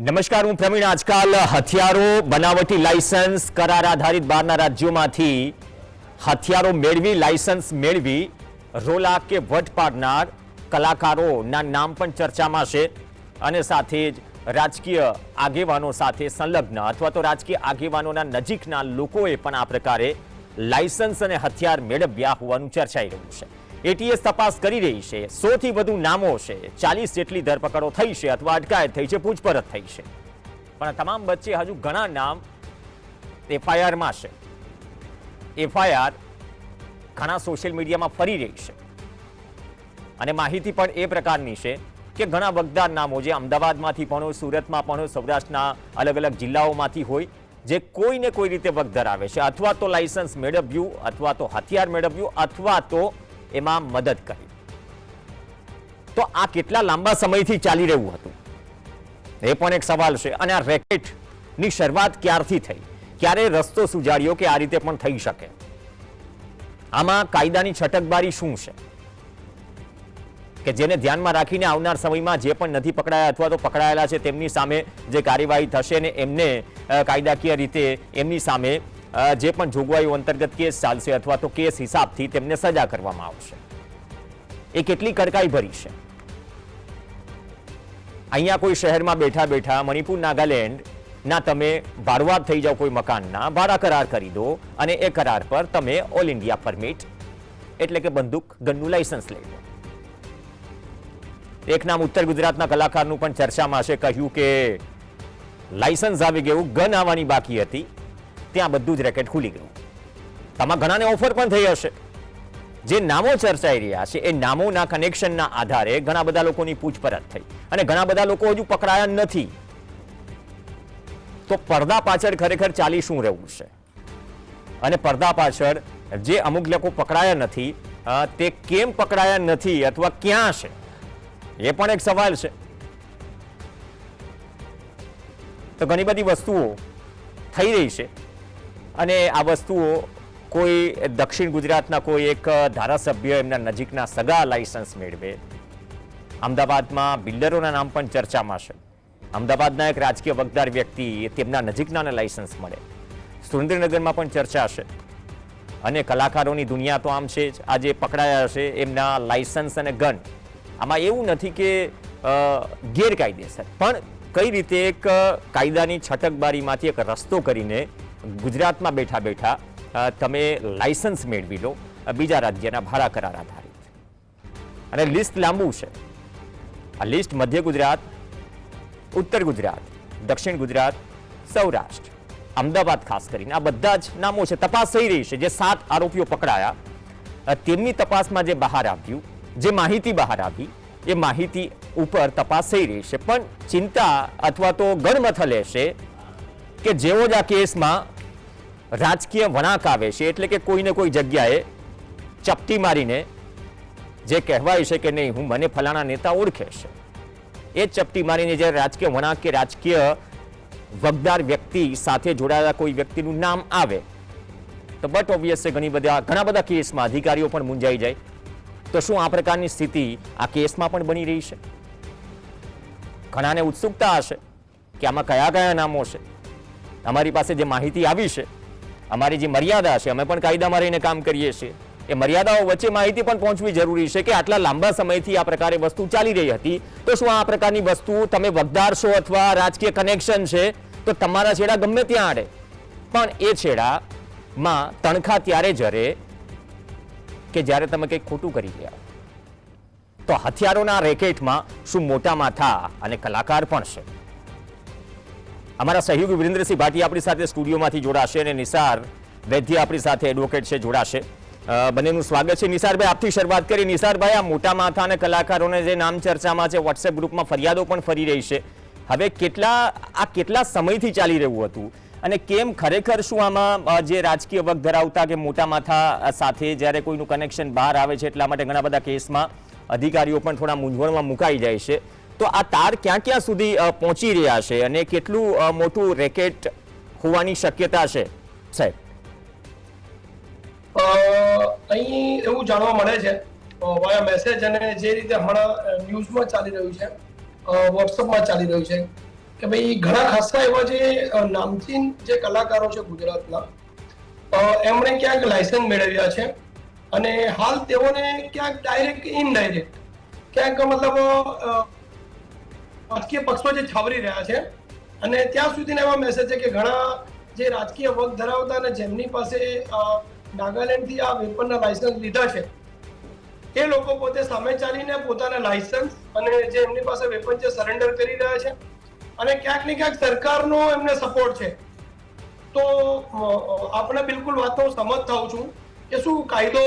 નમસ્કાર, હું પ્રવીણ. આજકાલ હથિયારો, બનાવટી લાયસન્સ, કરાર આધારિત બહારના રાજ્યોમાંથી હથિયારો મેળવી, લાયસન્સ મેળવી રોલા કે વટ પાડનાર કલાકારોના નામ પણ ચર્ચામાં છે અને સાથે જ રાજકીય આગેવાનો સાથે સંલગ્ન અથવા તો રાજકીય આગેવાનોના નજીકના લોકોએ પણ આ પ્રકારે લાયસન્સ અને હથિયાર મેળવ્યા હોવાનું ચર્ચાઈ રહ્યું છે. એટીએસ તપાસ કરી રહી છે. 100 થી વધુ નામો છે. 40 જેટલી ધરપકડો થઈ છે અથવા અટકાયત થઈ છે, પૂછપરછ થઈ છે. પણ તમામ વચ્ચે હજુ ઘણા નામ એફઆઈઆરમાં છે. એફઆઈઆર ઘણા સોશિયલ મીડિયામાં ફરી રહી છે અને માહિતી પણ એ પ્રકારની છે કે ઘણા વગદાર નામો જે અમદાવાદમાંથી પણ હોય, સુરતમાં પણ હોય, સૌરાષ્ટ્રના અલગ અલગ જિલ્લાઓમાંથી હોય, જે કોઈને કોઈ રીતે વગ ધરાવે છે, અથવા તો લાયસન્સ મેળવ્યું, અથવા તો હથિયાર મેળવ્યું, અથવા તો એમાં મદદ કરી. તો આ કેટલા લાંબા સમયથી ચાલી રહ્યું હતું એ પણ એક સવાલ છે. અને આ રેકેટની શરૂઆત ક્યારથી થઈ, ક્યારે રસ્તો સુજાડ્યો કે આ રીતે પણ થઈ શકે? આમાં કાયદાની છટકબારી શું છે કે જેને ધ્યાનમાં રાખીને આવનાર સમયમાં જે પણ નથી પકડાયા અથવા તો પકડાયેલા છે તેમની સામે જે કાર્યવાહી થશે ને એમને કાયદાકીય રીતે એમની સામે જે પણ જોગવાઈઓ અંતર્ગત કેસ ચાલશે અથવા તો કેસ હિસાબથી તેમને સજા કરવામાં આવશે. એ કેટલી કડકાઈ ભરી છે. અહીંયા કોઈ શહેરમાં બેઠા બેઠા મણિપુર, નાગાલેન્ડ ના તમે ભાડુઆત થઈ જાઓ, કોઈ મકાનના ભાડા કરાર કરી દો અને એ કરાર પર તમે ઓલ ઇન્ડિયા પરમિટ એટલે કે બંદૂક ગનનું લાયસન્સ લઈ લો. એક નામ ઉત્તર ગુજરાતના કલાકારનું પણ ચર્ચામાં છે. કહ્યું કે લાયસન્સ આવી ગયું, ગન આવવાની બાકી હતી, ત્યાં બધું જ રેકેટ ખુલી ગયું. આમાં ઘણાને ઓફર પણ થઈ હશે. જે નામો ચર્ચાઈ રહ્યા છે એ નામોના કનેક્શનના આધારે ઘણા બધા લોકોની પૂછપરછ થઈ અને ઘણા બધા લોકો હજુ પકડાયા નથી. તો પડદા પાછળ ખરેખર ચાલી શું રહ્યું છે અને પડદા પાછળ જે અમુક લોકો પકડાયા નથી તે કેમ પકડાયા નથી અથવા ક્યાં છે એ પણ એક સવાલ છે. તો ઘણી બધી વસ્તુઓ થઈ રહી છે અને આ વસ્તુઓ કોઈ દક્ષિણ ગુજરાતના કોઈ એક ધારાસભ્ય એમના નજીકના સગા લાયસન્સ મેળવે. અમદાવાદમાં બિલ્ડરોના નામ પણ ચર્ચામાં છે. અમદાવાદના એક રાજકીય વગદાર વ્યક્તિ તેમના નજીકના લાયસન્સ મળે. સુરેન્દ્રનગરમાં પણ ચર્ચા છે અને કલાકારોની દુનિયા તો આમ છે જ. આજે પકડાયા છે એમના લાયસન્સ અને ગન. આમાં એવું નથી કે ગેરકાયદેસર, પણ કઈ રીતે એક કાયદાની છટકબારીમાંથી એક રસ્તો કરીને ગુજરાતમાં બેઠા બેઠા તમે લાયસન્સ મેળવી લો બીજા રાજ્યના ભાડા કરાર આધારિત. અને લિસ્ટ લાંબુ છે. આ લિસ્ટ મધ્ય ગુજરાત, ઉત્તર ગુજરાત, દક્ષિણ ગુજરાત, સૌરાષ્ટ્ર, અમદાવાદ ખાસ કરીને આ બધા જ નામો છે. તપાસ થઈ રહી છે. જે 7 આરોપીઓ પકડાયા તેમની તપાસમાં જે બહાર આવ્યું, જે માહિતી બહાર આવી, એ માહિતી ઉપર તપાસ થઈ રહી છે. પણ ચિંતા અથવા તો ગણમથલ એ છે કે જેવો જ આ કેસમાં રાજકીય વળાંક આવે છે, એટલે કે કોઈને કોઈ જગ્યાએ ચપટી મારીને જે કહેવાય છે કે નહીં હું મને ફલાણા નેતા ઓળખે છે, એ ચપટી મારીને જે રાજકીય વળાંક કે રાજકીય વગદાર વ્યક્તિ સાથે જોડાયેલા કોઈ વ્યક્તિનું નામ આવે તો બટ ઓબ્વિયસ છે ઘણા બધા કેસમાં અધિકારીઓ પણ મૂંઝાઈ જાય. તો શું આ પ્રકારની સ્થિતિ આ કેસમાં પણ બની રહી છે? ઘણાને ઉત્સુકતા હશે કે આમાં કયા કયા નામો છે. અમારી પાસે જે માહિતી આવી છે, અમારી જે મર્યાદા છે, અમે પણ કાયદામાં રહીને કામ કરીએ છીએ, એ મર્યાદાઓ વચ્ચે માહિતી પણ પહોંચવી જરૂરી છે કે આટલા લાંબા સમયથી આ પ્રકારે વસ્તુ ચાલી રહી હતી. તો શું આ પ્રકારની વસ્તુ તમે વગદાર છો અથવા રાજકીય કનેક્શન છે તો તમારા છેડા ગમે ત્યાં આડે, પણ એ છેડામાં તણખા ત્યારે જરે કે જ્યારે તમે કંઈક ખોટું કરી ગયા. તો હથિયારોના રેકેટમાં શું મોટા માથા અને કલાકાર પણ છે? અમારા સહયોગી વિરેન્દ્રસિંહ ભાટી આપણી સાથે સ્ટુડિયોમાંથી જોડાશે અને નિસાર વૈદ્ય આપણી સાથે એડવોકેટ છે જોડાશે. બંનેનું સ્વાગત છે. નિસારભાઈ, આપથી શરૂઆત કરી. નિસારભાઈ, આ મોટા માથા અને કલાકારોને જે નામ ચર્ચામાં છે, વોટ્સએપ ગ્રુપમાં ફરિયાદો પણ ફરી રહી છે, હવે કેટલા સમયથી ચાલી રહ્યું હતું અને કેમ ખરેખર શું આમાં જે રાજકીય વગ ધરાવતા કે મોટા માથા સાથે જ્યારે કોઈનું કનેક્શન બહાર આવે છે એટલા માટે ઘણા બધા કેસમાં અધિકારીઓ પણ થોડા મૂંઝવણમાં મુકાઈ જાય છે. તો આ તાર ક્યાં ક્યાં સુધી પહોંચી રહ્યા છે અને કેટલું મોટું રેકેટ હોવાની શક્યતા છે સાહેબ? અહીં એવું જાણવા મળે છે વાયા મેસેજ અને જે રીતે હમણાં ન્યૂઝમાં ચાલી રહ્યું છે, વોટ્સઅપમાં ચાલી રહ્યું છે કે ભાઈ ઘણા ખાસા એવા જે નામચીન જે કલાકારો છે ગુજરાતના, એમણે ક્યાંક લાયસન્સ મેળવ્યા છે અને હાલ તેઓને ક્યાંક ડાયરેક્ટ ઇનડાયરેક્ટ ક્યાંક મતલબ રાજકીય પક્ષો જે છાવરી રહ્યા છે. અને ત્યાં સુધીના એવા મેસેજ છે કે ઘણા જે રાજકીય વગ ધરાવતા અને જેમની પાસે નાગાલેન્ડથી આ વેપનના લાયસન્સ લીધા છે, એ લોકો પોતે સામે ચાલીને પોતાના લાયસન્સ અને જે એમની પાસે વેપન છે સરેન્ડર કરી રહ્યા છે. અને ક્યાંક ને ક્યાંક સરકારનો એમને સપોર્ટ છે. તો આપણે બિલકુલ વાતનો સમજ થાઉં છું કે શું કાયદો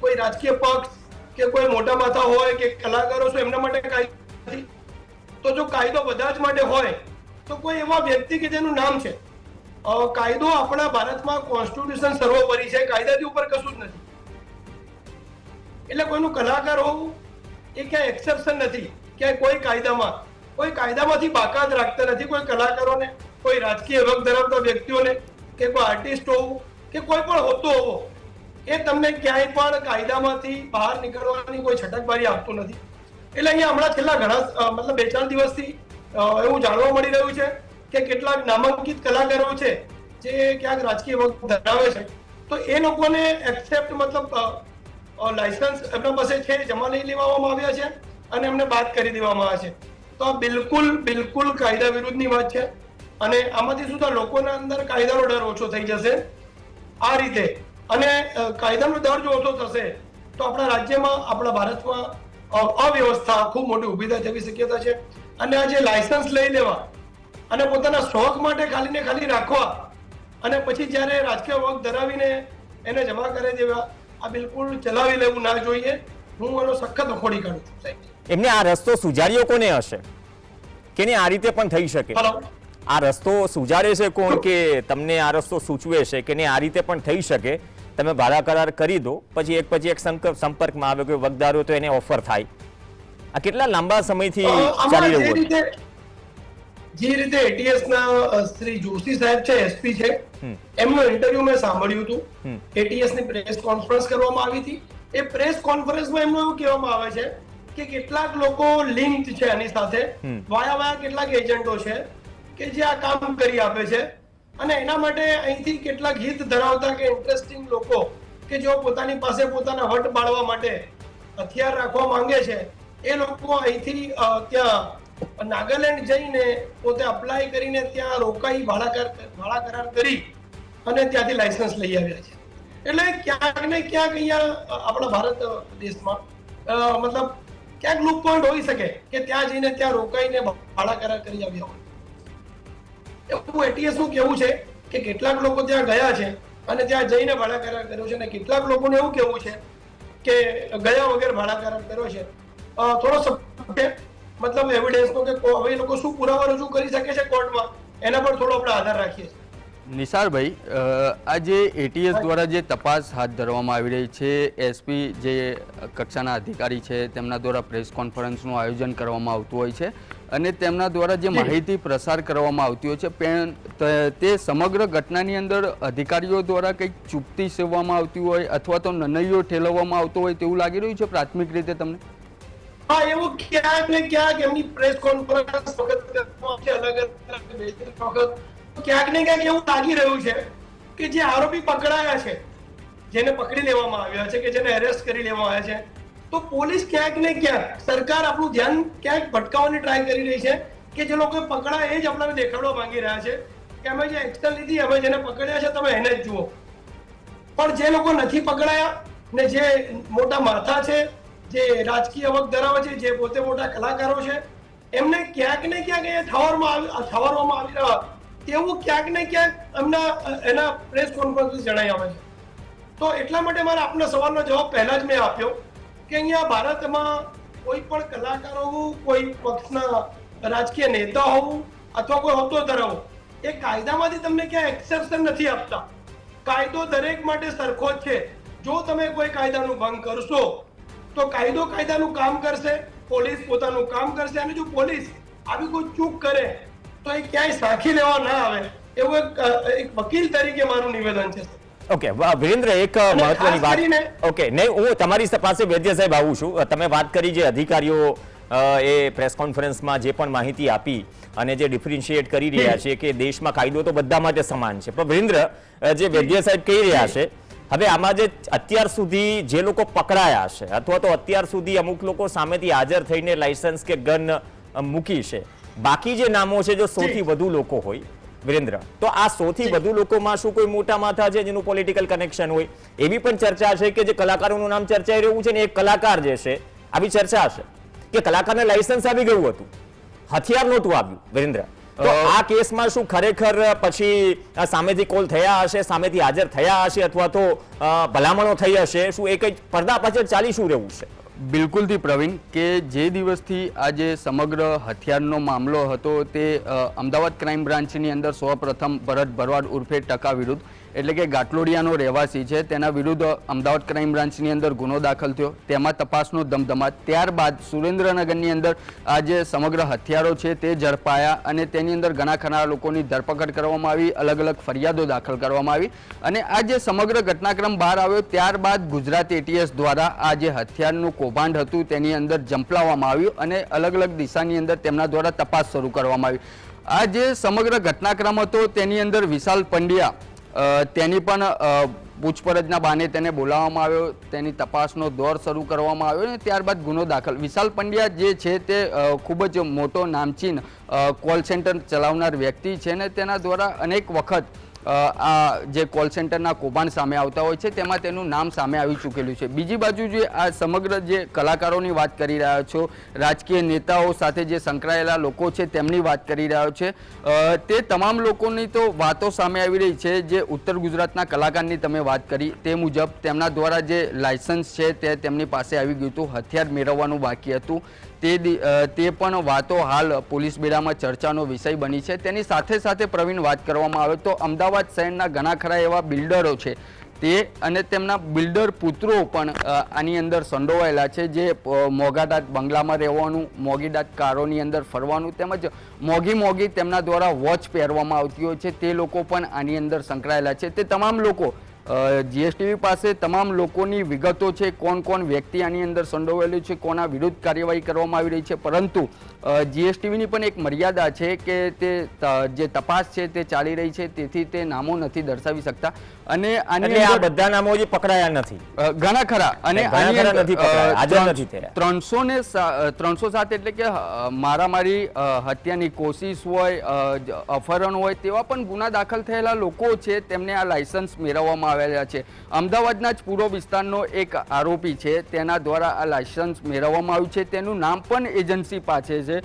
કોઈ રાજકીય પક્ષ કે કોઈ મોટા માથા હોય કે કલાકારો છે એમના માટે કાયદો નથી. તો જો કાયદો બધા જ માટે હોય તો કોઈ એવા વ્યક્તિ કે જેનું નામ છે, કાયદો આપણા ભારતમાં કોન્સ્ટિટ્યુશન સર્વોપરી છે, કાયદાથી ઉપર કશું જ નથી. એટલે કોઈનું કલાકાર હોવું એ ક્યાંય એક્સેપ્શન નથી. ક્યાંય કોઈ કાયદામાંથી બાકાત રાખતા નથી. કોઈ કલાકારોને, કોઈ રાજકીય વગ ધરાવતા વ્યક્તિઓને કે કોઈ આર્ટિસ્ટ હોવું કે કોઈ પણ હોતો હોવો, એ તમને ક્યાંય પણ કાયદામાંથી બહાર નીકળવાની કોઈ છટકબારી આપતું નથી. એટલે અહીંયા હમણાં છેલ્લા ઘણા મતલબ 2-4 દિવસથી એવું જાણવા મળી રહ્યું છે કે કેટલાક નામાંકિત કલાકારો છે જે ક્યાંક રાજકીય વગ ધરાવે છે, તો એ લોકોને એક્સેપ્ટ મતલબ લાયસન્સ એમના પાસે છે, જમા લઈ લેવામાં આવ્યા છે અને એમને બાદ કરી દેવામાં આવે છે. તો આ બિલકુલ કાયદા વિરુદ્ધની વાત છે. અને આમાંથી શું થાય, લોકોના અંદર કાયદાનો ડર ઓછો થઈ જશે આ રીતે. અને કાયદાનો ડર જો ઓછો થશે તો આપણા રાજ્યમાં, આપણા ભારતમાં અવ્યવસ્થા ખૂબ મોટી ઊભી થાય તેવી શક્યતા છે. અને આ જે લાયસન્સ લઈ લેવા અને પોતાના શોખ માટે ખાલી ને ખાલી રાખવા અને પછી જ્યારે રાજકીય વગ ધરાવીને એને જમા કરી દેવા, આ બિલકુલ ચલાવી લેવું ના જોઈએ. હું એનો સખત વખોડી કાઢું છું સાહેબ. એમને આ રસ્તો સુજાર્યો કોને હશે કે આ રીતે પણ થઈ શકે? આ રસ્તો સુજારે છે કોણ કે તમને આ રસ્તો સૂચવે છે કે આ રીતે પણ થઈ શકે, તમે ભાડા કરાર કરી દો, પછી એક સંપર્કમાં આવે કોઈ વગદારો તો એને ઓફર થાય? આ કેટલા લાંબા સમયથી ચાલી રહ્યું છે? જે રીતે એટીએસ ના શ્રી જોશી સાહેબ છે, એસપી છે, એમનો ઇન્ટરવ્યુ મેં સાંભળ્યું હતું. એટીએસ ની પ્રેસ કોન્ફરન્સ કરવામાં આવી હતી. એ પ્રેસ કોન્ફરન્સમાં એમનું એવું કહેવામાં આવે છે કે કેટલાક લોકો લિંક્ડ છે આની સાથે, વાયા કેટલાક એજન્ટો છે કે જે આ કામ કરી આપે છે. અને એના માટે અહીંથી કેટલાક હિત ધરાવતા કે ઇન્ટરેસ્ટિંગ લોકો કે જેઓ પોતાની પાસે પોતાના વટ બાળવા માટે હથિયાર રાખવા માંગે છે, એ લોકો અહીંથી ત્યાં નાગાલેન્ડ જઈને પોતે અપ્લાય કરીને ત્યાં રોકાઈ ભાડા કરાર કરી અને ત્યાંથી લાયસન્સ લઈ આવ્યા છે. એટલે ક્યાંક ને ક્યાંક અહીંયા આપણા ભારત દેશમાં મતલબ ક્યાંક લૂપ પોઈન્ટ હોઈ શકે કે ત્યાં જઈને ત્યાં રોકાઈને ભાડા કરાર કરી આવ્યા હોય. એવું એટીએસ નું કેવું છે કે કેટલાક લોકો ત્યાં ગયા છે અને ત્યાં જઈને ભાડા કરાર કર્યો છે, અને કેટલાક લોકોને એવું કેવું છે કે ગયા વગર ભાડા કરાર કર્યો છે. થોડો મતલબ એવિડન્સનો કે હવે લોકો શું પુરાવા રજૂ કરી શકે છે કોર્ટમાં, એના પર થોડો આપણે આધાર રાખીએ છીએ. નિસારભાઈ, આ જે એટીએસ દ્વારા જે તપાસ હાથ ધરવામાં આવી રહી છે, એસપી જે કક્ષાના અધિકારી છે તેમના દ્વારા પ્રેસ કોન્ફરન્સનું આયોજન કરવામાં આવતું હોય છે અને તેમના દ્વારા જે માહિતી પ્રસાર કરવામાં આવતી હોય છે, તે સમગ્ર ઘટનાની અંદર અધિકારીઓ દ્વારા કંઈક ચૂકતી સેવવામાં આવતી હોય અથવા તો નનૈયો ઠેલવવામાં આવતો હોય તેવું લાગી રહ્યું છે પ્રાથમિક રીતે તમને? હા, એવું ક્યાંક ને ક્યાંક એમની પ્રેસ કોન્ફરન્સ વખત અલગ વખત ક્યાંક ને ક્યાંક એવું લાગી રહ્યું છે કે જે આરોપી પકડાયા છે, જેને પકડી લેવામાં આવ્યા છે, કે જેને એરેસ્ટ કરી લેવામાં આવ્યા છે, તો પોલીસ ક્યાંક ને ક્યાંક, સરકાર આપણું ધ્યાન ક્યાંક ભટકાવવાની ટ્રાય કરી રહી છે કે જે લોકો પકડાય એ જ આપણને દેખાડવા માંગી રહ્યા છે કે અમે જે એક્શન લીધી, અમે જેને પકડ્યા છે તમે એને જ જુઓ. પણ જે લોકો નથી પકડાયા ને જે મોટા માથા છે, જે રાજકીય વગ ધરાવે છે, જે પોતે મોટા કલાકારો છે, એમને ક્યાંક ને ક્યાંક એ ઠાવરવામાં આવી રહ્યા તેવું ક્યાંક ને ક્યાંક એના પ્રેસ કોન્ફરન્સ જણાઈ આવે છે. તો એટલા માટે મારે આપના સવાલનો જવાબ પહેલા જ મેં આપ્યો કે અહીંયા ભારતમાં કોઈ પણ કલાકાર હોવું, કોઈ પક્ષના રાજકીય નેતા હોવું અથવા કોઈ હોદ્દો ધરાવવો, એ કાયદામાંથી તમને ક્યાંય એક્સેપ્શન નથી આપતા. કાયદો દરેક માટે સરખો જ છે. જો તમે કોઈ કાયદાનું ભંગ કરશો તો કાયદો કાયદાનું કામ કરશે, પોલીસ પોતાનું કામ કરશે, અને જો પોલીસ આવી કોઈ ચૂક કરે તો એ ક્યાંય સાખી લેવા ના આવે, એવું એક વકીલ તરીકે મારું નિવેદન છે. ઓકે વિરેન્દ્ર, એક મહત્વની વાત. ઓકે, નહીં, હું તમારી પાસે વૈદ્ય સાહેબ આવું છું. તમે વાત કરી જે અધિકારીઓ એ પ્રેસ કોન્ફરન્સમાં જે પણ માહિતી આપી અને જે ડિફરન્શિએટ કરી રહ્યા છે કે દેશમાં કાયદો તો બધા માટે સમાન છે, પણ વિરેન્દ્ર જે વૈદ્ય સાહેબ કહી રહ્યા છે, હવે આમાં જે અત્યાર સુધી જે લોકો પકડાયા છે અથવા તો અત્યાર સુધી અમુક લોકો સામેથી હાજર થઈને લાયસન્સ કે ગન મૂકી છે, બાકી જે નામો છે જો 100 થી વધુ લોકો હોય વિરેન્દ્ર, તો આ 100 થી વધુ લોકોમાં શું કોઈ મોટા માથા છે જેનું પોલિટિકલ કનેક્શન હોય? એવી પણ ચર્ચા છે કે જે કલાકારોનું નામ ચર્ચાઈ રહ્યું છે ને, એક કલાકાર જે છે, આવી ચર્ચા છે કે કલાકારને લાયસન્સ આવી ગયું હતું, હથિયાર નહોતું આવ્યું વિરેન્દ્ર. તો આ કેસમાં શું ખરેખર પછી સામેથી કોલ થયા હશે, સામેથી હાજર થયા હશે અથવા તો ભલામણો થઈ હશે, શું એ કઈ પડદા પાછળ ચાલી શું રહ્યું છે? બિલકુલથી પ્રવીણ, કે જે દિવસથી આ જે સમગ્ર હથિયારનો મામલો હતો તે અમદાવાદ ક્રાઇમ બ્રાન્ચની અંદર સૌપ્રથમ ભરત ભરવાડ ઉર્ફે ટકા વિરુદ્ધ, એટલે કે ગાટલોડિયાનો રહેવાસી છે, તેના વિરુદ્ધ અમદાવાદ ક્રાઇમ બ્રાન્ચની અંદર ગુનો દાખલ થયો, તેમાં તપાસનો ધમધમાટ. ત્યારબાદ સુરેન્દ્રનગરની અંદર આ જે સમગ્ર હથિયારો છે તે ઝડપાયા અને તેની અંદર ઘણા ખરા લોકોની ધરપકડ કરવામાં આવી, અલગ અલગ ફરિયાદો દાખલ કરવામાં આવી અને આ જે સમગ્ર ઘટનાક્રમ બહાર આવ્યો ત્યારબાદ ગુજરાત એટીએસ દ્વારા આ જે હથિયારનું કૌભાંડ હતું તેની અંદર ઝંપલાવવામાં આવ્યું અને અલગ અલગ દિશાની અંદર તેમના દ્વારા તપાસ શરૂ કરવામાં આવી. આ જે સમગ્ર ઘટનાક્રમ હતો તેની અંદર વિશાલ પંડ્યા તેની પણ પૂછપરછના બાને તેને બોલાવવામાં આવ્યો, તેની તપાસનો દોર શરૂ કરવામાં આવ્યો અને ત્યારબાદ ગુનો દાખલ. વિશાલ પંડ્યા જે છે તે ખૂબ જ મોટો નામચીન કોલ સેન્ટર ચલાવનાર વ્યક્તિ છે ને તેના દ્વારા અનેક વખત આ જે કોલ સેન્ટરના કૌભાંડ સામે આવતા હોય છે તેમાં તેનું નામ સામે આવી ચૂકેલું છે. બીજી બાજુ જે આ સમગ્ર જે કલાકારોની વાત કરી રહ્યા છો, રાજકીય નેતાઓ સાથે જે સંકળાયેલા લોકો છે તેમની વાત કરી રહ્યો છે, તે તમામ લોકોની તો વાતો સામે આવી રહી છે. જે ઉત્તર ગુજરાતના કલાકારની તમે વાત કરી તે મુજબ તેમના દ્વારા જે લાયસન્સ છે તે તેમની પાસે આવી ગયું હતું, હથિયાર મેળવવાનું બાકી હતું, તે પણ વાતો હાલ પોલીસ બેડામાં ચર્ચાનો વિષય બની છે. તેની સાથે સાથે પ્રવીણ વાત કરવામાં આવે તો અમદાવાદ શહેરના ઘણા ખરા એવા બિલ્ડરો છે તે અને તેમના બિલ્ડર પુત્રો પણ આની અંદર સંડોવાયેલા છે, જે મોંઘાદાટ બંગલામાં રહેવાનું, મોંઘીદાટ કારોની અંદર ફરવાનું તેમજ મોંઘી તેમના દ્વારા વોચ પહેરવામાં આવતી હોય છે, તે લોકો પણ આની અંદર સંકળાયેલા છે. તે તમામ લોકો જીએસટીવી પાસે તમામ લોકોની વિગતો છે, કોણ કોણ વ્યક્તિ આની અંદર સંડોવાયેલું છે, કોના વિરુદ્ધ કાર્યવાહી કરવામાં આવી રહી છે, પરંતુ જીએસટીવીની પણ એક મર્યાદા છે કે તે જે તપાસ છે તે ચાલી રહી છે, તેથી તે નામો નથી દર્શાવી શકતા અને આની અંદર બધા નામો જે પકડાયા નથી, ઘણા ખરા અને આની અંદર 307 એટલે કે મારામારી, હત્યાની કોશિશ હોય, અપહરણ હોય તેવા પણ ગુના દાખલ થયેલા લોકો છે, તેમને આ લાયસન્સ મેળવવામાં આવેલા છે. અમદાવાદના જ પૂર્વ વિસ્તારનો એક આરોપી છે, તેના દ્વારા આ લાયસન્સ મેળવવામાં આવ્યું છે, તેનું નામ પણ એજન્સી પાસે છે.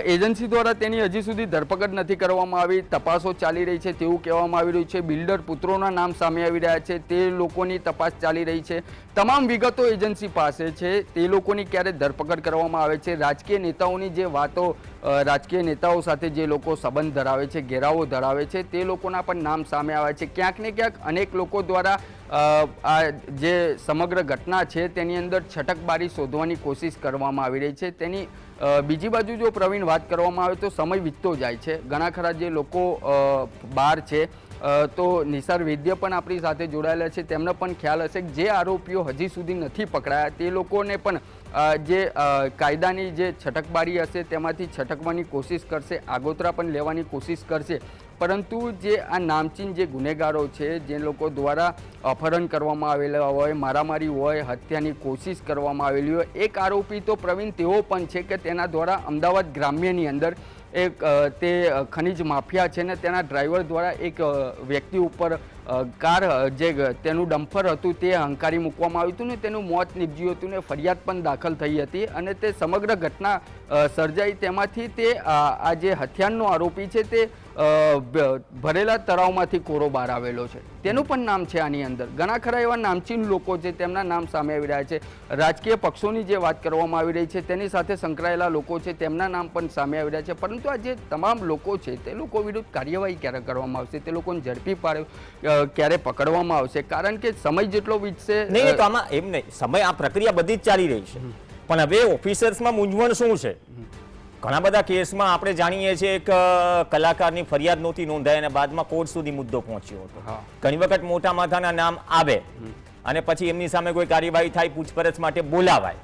એજન્સી દ્વારા તેની હજી સુધી ધરપકડ નથી કરવામાં આવી, તપાસો ચાલી રહી છે તેવું કહેવામાં આવી રહ્યું છે. બિલ્ડર પુત્રોના નામ સામે આવી રહ્યા છે, તે લોકોની તપાસ ચાલી રહી છે. તમામ વિગતો એજન્સી પાસે છે, તે લોકોની ક્યારે ધરપકડ કરવામાં આવે છે. રાજકીય નેતાઓની જે વાતો, રાજકીય નેતાઓ સાથે જે લોકો સંબંધ ધરાવે છે, ઘેરાવો ધરાવે છે, તે લોકોના પણ નામ સામે આવે છે. ક્યાંક ને ક્યાંક અનેક લોકો દ્વારા આ જે સમગ્ર ઘટના છે તેની અંદર છટકબારી શોધવાની કોશિશ કરવામાં આવી રહી છે. તેની બીજી બાજુ જો પ્રવીણ વાત કરવામાં આવે તો સમય વીતતો જાય છે, ઘણા ખરા જે લોકો બહાર છે, તો નિસાર વૈદ્ય પણ આપણી સાથે જોડાયેલા છે, તેમને પણ ખ્યાલ હશે કે જે આરોપીઓ હજી સુધી નથી પકડાયા તે લોકોને પણ જે કાયદાની જે છટકબારી હશે તેમાંથી છટકવાની કોશિશ કરશે, આગોતરા પણ લેવાની કોશિશ કરશે. પરંતુ જે આ નામચીન જે ગુનેગારો છે, જે લોકો દ્વારા અપહરણ કરવામાં આવેલા હોય, મારામારી હોય, હત્યાની કોશિશ કરવામાં આવેલી હોય, એક આરોપી તો પ્રવીણ તેવો પણ છે કે તેના દ્વારા અમદાવાદ ગ્રામ્યની અંદર એક તે ખનીજ માફિયા છે ને તેના ડ્રાઈવર દ્વારા એક વ્યક્તિ ઉપર કાર જે તેનું ડમ્પર હતું તે હંકારી મૂકવામાં આવ્યું હતું ને તેનું મોત નીપજ્યું હતું ને ફરિયાદ પણ દાખલ થઈ હતી અને તે સમગ્ર ઘટના સર્જાઈ. તેમાંથી તે આ જે હથિયારનો આરોપી છે તે ભરેલા તળાવમાંથી કોરો બહાર આવેલો છે, તેનું પણ નામ છે આની અંદર. ઘણા ખરા એવા નામચીન લોકો છે, તેમના નામ સામે આવી રહ્યા છે. રાજકીય પક્ષોની જે વાત કરવામાં આવી રહી છે તેની સાથે સંકળાયેલા લોકો છે, તેમના નામ પણ સામે આવી રહ્યા છે. પરંતુ આ જે તમામ લોકો છે તે લોકો વિરુદ્ધ કાર્યવાહી ક્યારે કરવામાં આવશે, તે લોકોને ઝડપી પાડે ક્યારે પકડવામાં આવશે? કારણ કે સમય જેટલો વીતશે નહીં તો આમાં એમ નહીં, સમય આ પ્રક્રિયા બધી જ ચાલી રહી છે, પણ હવે ઓફિસર્સમાં મૂંઝવણ શું છે? ઘણા બધા કેસમાં આપણે જાણીએ છીએ કે કલાકારની ફરિયાદ નહોતી નોંધાઈ અને બાદમાં કોર્ટ સુધી મુદ્દો પહોંચ્યો હતો. ઘણી વખત મોટા માથાના નામ આવે અને પછી એમની સામે કોઈ કાર્યવાહી થાય, પૂછપરછ માટે બોલાવાય,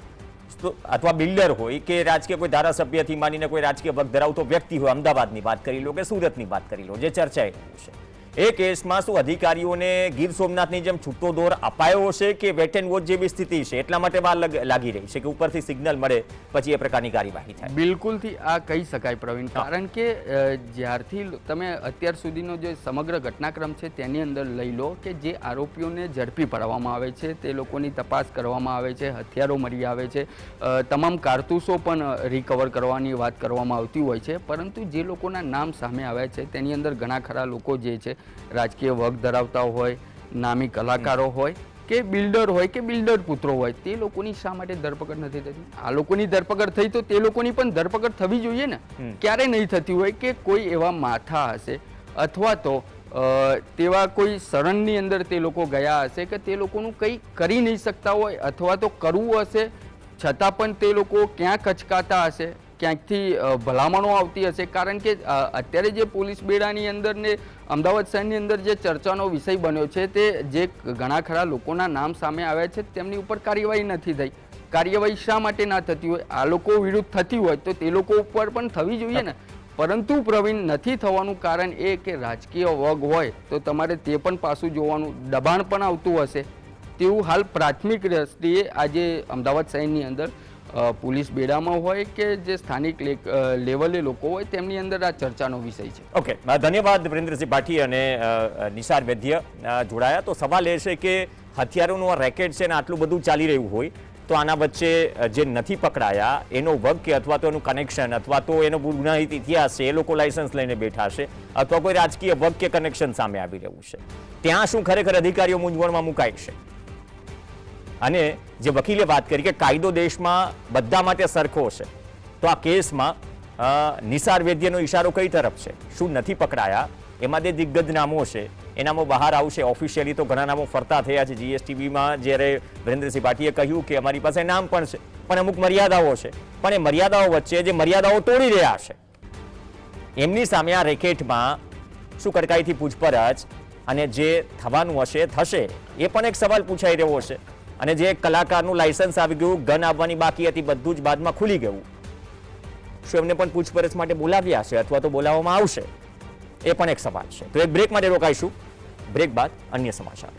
અથવા બિલ્ડર હોય કે રાજકીય કોઈ ધારાસભ્યથી માનીને કોઈ રાજકીય વગ ધરાવતો વ્યક્તિ હોય, અમદાવાદની વાત કરી લો કે સુરતની વાત કરી લો, જે ચર્ચાઈ રહ્યું છે, એ કેસમાં શું અધિકારીઓને ગીર સોમનાથની જેમ છૂટો દોર અપાયો હશે કે વેટ એન્ડ વોચ જેવી સ્થિતિ છે એટલા માટે વાર લાગી રહી છે કે ઉપરથી સિગ્નલ મળે પછી એ પ્રકારની કાર્યવાહી થાય? બિલકુલથી આ કહી શકાય પ્રવીણ, કારણ કે જ્યારથી તમે અત્યાર સુધીનો જે સમગ્ર ઘટનાક્રમ છે તેની અંદર લઈ લો કે જે આરોપીઓને ઝડપી પાડવામાં આવે છે, તે લોકોની તપાસ કરવામાં આવે છે, હથિયારો મળી આવે છે, તમામ કારતૂસો પણ રિકવર કરવાની વાત કરવામાં આવતી હોય છે, પરંતુ જે લોકોના નામ સામે આવ્યા છે તેની અંદર ઘણા ખરા લોકો જે છે રાજકીય વગ ધરાવતા હોય, નામી કલાકારો હોય કે બિલ્ડર હોય કે બિલ્ડર પુત્રો હોય, તે લોકોની શા માટે ધરપકડ નથી થતી? આ લોકોની ધરપકડ થઈ તો તે લોકોની પણ ધરપકડ થવી જોઈએ ને. ક્યારે નહીં થતી હોય કે કોઈ એવા માથા હશે અથવા તો તેવા કોઈ શરણની અંદર તે લોકો ગયા હશે કે તે લોકોનું કંઈ કરી નહીં શકતા હોય અથવા તો કરવું હશે છતાં પણ તે લોકો ક્યાંક અચકાતા હશે, ક્યાંકથી ભલામણો આવતી હશે. કારણ કે અત્યારે જે પોલીસ બેડાની અંદર ને અમદાવાદ શહેરની અંદર જે ચર્ચાનો વિષય બન્યો છે તે જે ઘણા ખરા લોકોના નામ સામે આવ્યા છે તેમની ઉપર કાર્યવાહી નથી થઈ. કાર્યવાહી શા માટે ના થતી હોય? આ લોકો વિરુદ્ધ થતી હોય તો તે લોકો ઉપર પણ થવી જોઈએ ને. પરંતુ પ્રવીણ, નથી થવાનું કારણ એ કે રાજકીય વગ હોય તો તમારે તે પણ પાછું જોવાનું, દબાણ પણ આવતું હશે તેવું હાલ પ્રાથમિક દ્રષ્ટિએ આજે અમદાવાદ શહેરની અંદર પોલીસ બેડામાં હોય કે જે સ્થાનિક લેવલે લોકો હોય તેમની અંદર આ ચર્ચાનો વિષય છે. ઓકે, ધન્યવાદ વિરેન્દ્રસિંહ પાઠી અને નિસાર વૈદ્ય જોડાયા. તો સવાલ એ છે કે હથિયારોનું આ રેકેટ છે ને આટલું બધું ચાલી રહ્યું હોય તો આના વચ્ચે જે નથી પકડાયા એનો વગ કે અથવા તો એનું કનેક્શન અથવા તો એનો ગુનાહિત ઇતિહાસ છે, એ લોકો લાયસન્સ લઈને બેઠા છે અથવા કોઈ રાજકીય વગ કે કનેક્શન સામે આવી રહ્યું છે, ત્યાં શું ખરેખર અધિકારીઓ મૂંઝવણમાં મુકાય છે? અને જે વકીલે વાત કરી કે કાયદો દેશમાં બધા માટે સરખો છે, તો આ કેસમાં નિસાર વૈદ્યનો ઇશારો કઈ તરફ છે? શું નથી પકડાયા? એમાં જે દિગ્ગજ નામો છે એ નામો બહાર આવશે. ઓફિશિયલી તો ઘણા નામો ફરતા થયા છે. જીએસટીવીમાં જ્યારે વિરેન્દ્રસિંહ પાટીએ કહ્યું કે અમારી પાસે નામ પણ છે પણ અમુક મર્યાદાઓ છે, પણ એ મર્યાદાઓ વચ્ચે જે મર્યાદાઓ તોડી રહ્યા છે એમની સામે આ રેકેટમાં શું કડકાઈથી પૂછપરછ અને જે થવાનું હશે થશે એ પણ એક સવાલ પૂછાઈ રહ્યો છે. અને જે કલાકારનું લાયસન્સ આવી ગયું, ગન આવવાની બાકી હતી, બધું જ બાદમાં ખુલી ગયું, શું એમને પણ પૂછપરછ માટે બોલાવ્યા છે અથવા તો બોલાવવામાં આવશે? એ પણ એક સવાલ છે. તો એક બ્રેક માટે રોકાઈશું. બ્રેક બાદ અન્ય સમાચાર.